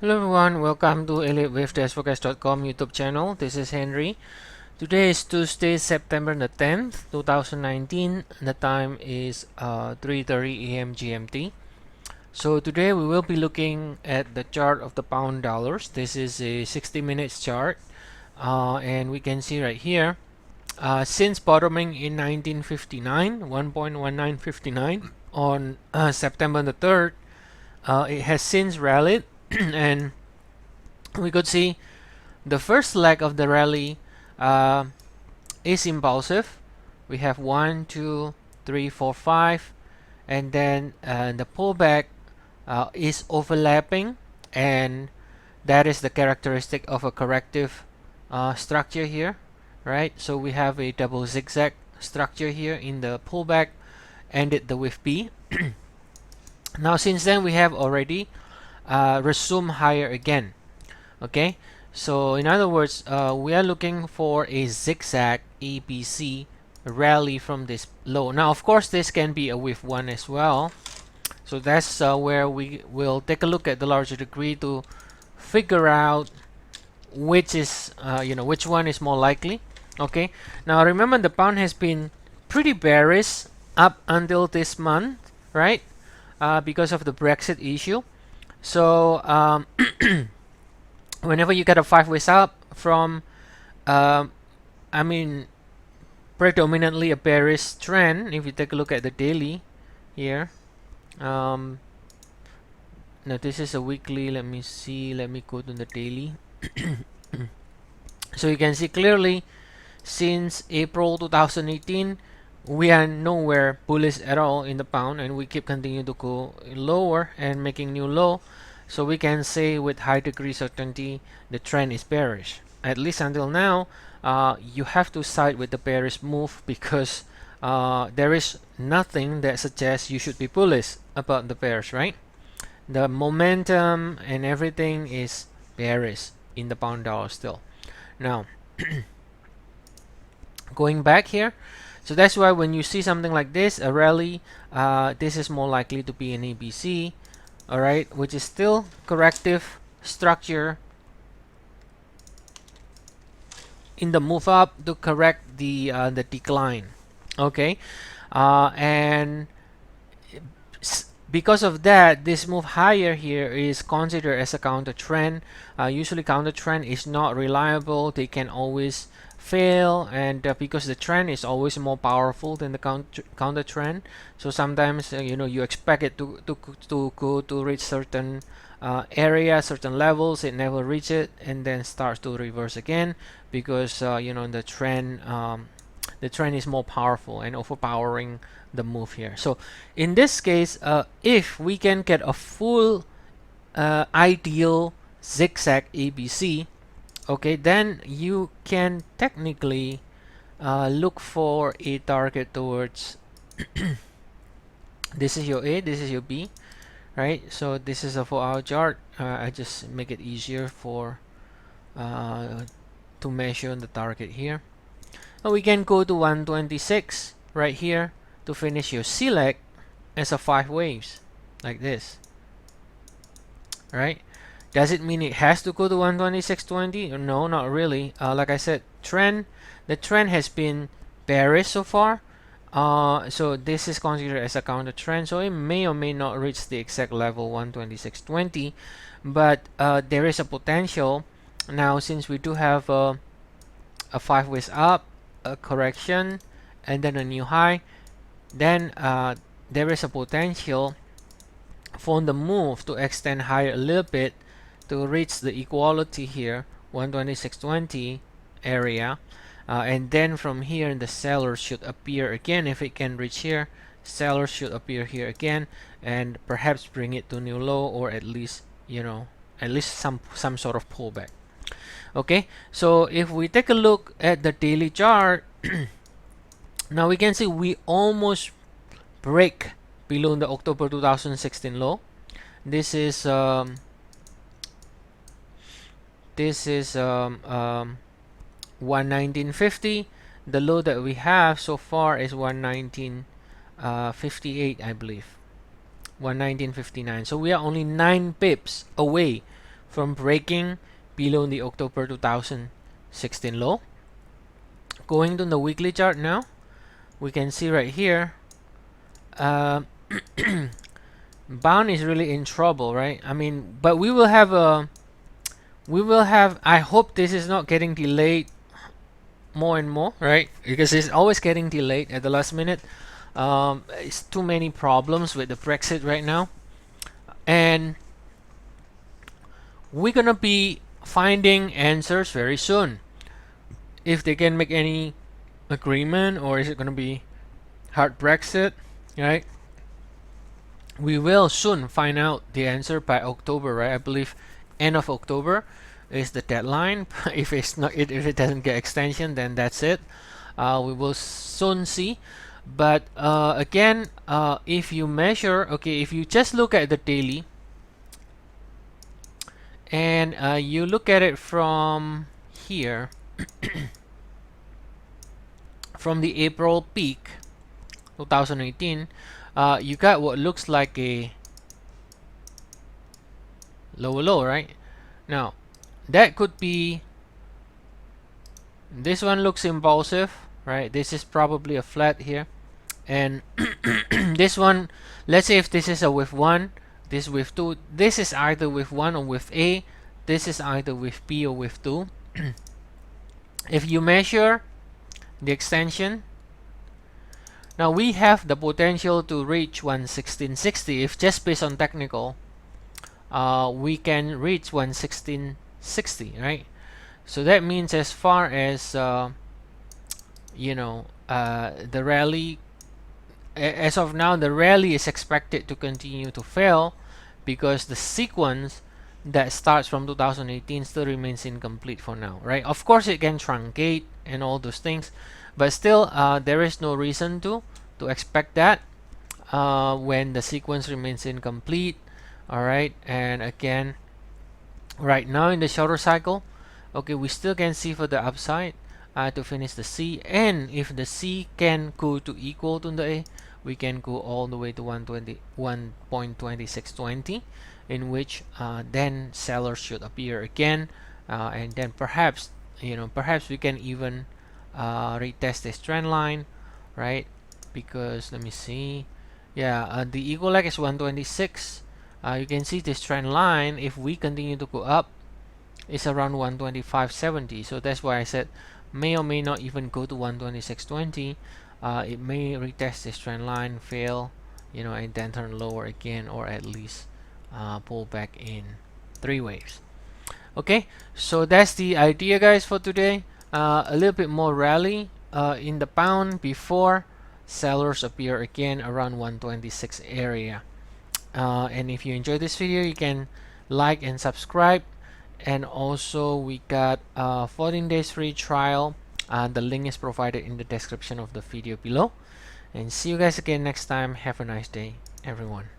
Hello everyone, welcome to Elliott Wave Forex.com YouTube channel. This is Henry. Today is Tuesday, September the 10th, 2019. The time is 3:30 a.m. GMT. So today we will be looking at the chart of the pound dollars. This is a 60 minutes chart, and we can see right here, since bottoming in 1959, 1.1959 on September the 3rd, it has since rallied and we could see the first leg of the rally is impulsive. We have 1, 2, 3, 4, 5, and then the pullback is overlapping, and that is the characteristic of a corrective structure here, right? So we have a double zigzag structure here in the pullback, ended the with B. Now since then we have already resumed higher again. Okay, so in other words, we are looking for a zigzag ABC rally from this low. Now of course this can be a wick 1 as well, so that's where we will take a look at the larger degree to figure out which is which one is more likely. Okay, now remember the pound has been pretty bearish up until this month, right? Because of the Brexit issue. So whenever you get a 5 ways up from predominantly a bearish trend, if you take a look at the daily here, now this is a weekly. Let me see, let me go to the daily. So you can see clearly since April 2018 we are nowhere bullish at all in the pound, and we keep continuing to go lower and making new low. So we can say with high degree certainty the trend is bearish. At least until now, you have to side with the bearish move because there is nothing that suggests you should be bullish about the bears, right? The momentum and everything is bearish in the pound dollar still. Now, going back here, so that's why when you see something like this, a rally, this is more likely to be an ABC, all right, which is still corrective structure in the move up to correct the decline. Okay, and because of that, this move higher here is considered as a counter trend. Usually counter trend is not reliable. They can always fail, and because the trend is always more powerful than the counter trend, so sometimes you expect it to go to reach certain area, certain levels, it never reach it, and then starts to reverse again because the trend is more powerful and overpowering the move here. So in this case, if we can get a full ideal zigzag ABC, okay, then you can technically look for a target towards this is your A, this is your B, right? So this is a 4-hour chart. I just make it easier for to measure the target here. And we can go to 126 right here to finish your select as a 5 waves like this, right? Does it mean it has to go to 126.20? No, not really. Like I said, the trend has been bearish so far. So this is considered as a counter trend. So it may or may not reach the exact level 126.20, but there is a potential. Now, since we do have a 5 ways up, a correction, and then a new high, then there is a potential for the move to extend higher a little bit to reach the equality here, 126.20 area, and then from here the sellers should appear again. If it can reach here, sellers should appear here again and perhaps bring it to new low, or at least some sort of pullback. Okay, so if we take a look at the daily chart, now we can see we almost break below the October 2016 low. This is 119.50. The low that we have so far is 119.58, I believe, 119.59. So we are only 9 pips away from breaking below the October 2016 low. Going to the weekly chart now, we can see right here, Bound is really in trouble, right? I mean, but we will have, I hope this is not getting delayed more and more, right? Because it's always getting delayed at the last minute. It's too many problems with the Brexit right now, and we're gonna be finding answers very soon. If they can make any agreement, or is it gonna be hard Brexit, right? We will soon find out the answer by October, right? I believe end of October is the deadline. If it's not, if it doesn't get extension, then that's it. We will soon see. But again, if you measure, okay, if you just look at the daily and you look at it from here, from the April peak 2018, you got what looks like a lower low, right? Now that could be, this one looks impulsive, right? This is probably a flat here, and this one, let's say if this is a with 1, this with 2, this is either with 1 or with A, this is either with B or with 2. If you measure the extension, now we have the potential to reach 116.60. If just based on technical, we can reach 116.60, right? So that means as far as you know, the rally, as of now, the rally is expected to continue to fail because the sequence that starts from 2018 still remains incomplete for now, right? Of course, it can truncate and all those things, but still, there is no reason to expect that when the sequence remains incomplete. All right, and again, right now in the shorter cycle, okay, we still can see for the upside to finish the C, and if the C can go to equal to the A, we can go all the way to 1.2620, in which then sellers should appear again, and then perhaps, you know, perhaps we can even retest this trend line, right? Because let me see, yeah, the equal leg is 126. You can see this trend line, if we continue to go up, is around 125.70. So that's why I said may or may not even go to 126.20. It may retest this trend line, fail, you know, and then turn lower again, or at least pull back in 3 waves. Okay, so that's the idea, guys, for today. A little bit more rally in the pound before sellers appear again around 126 area. And if you enjoyed this video, you can like and subscribe. And also we got 14 days free trial. The link is provided in the description of the video below. And see you guys again next time. Have a nice day, everyone.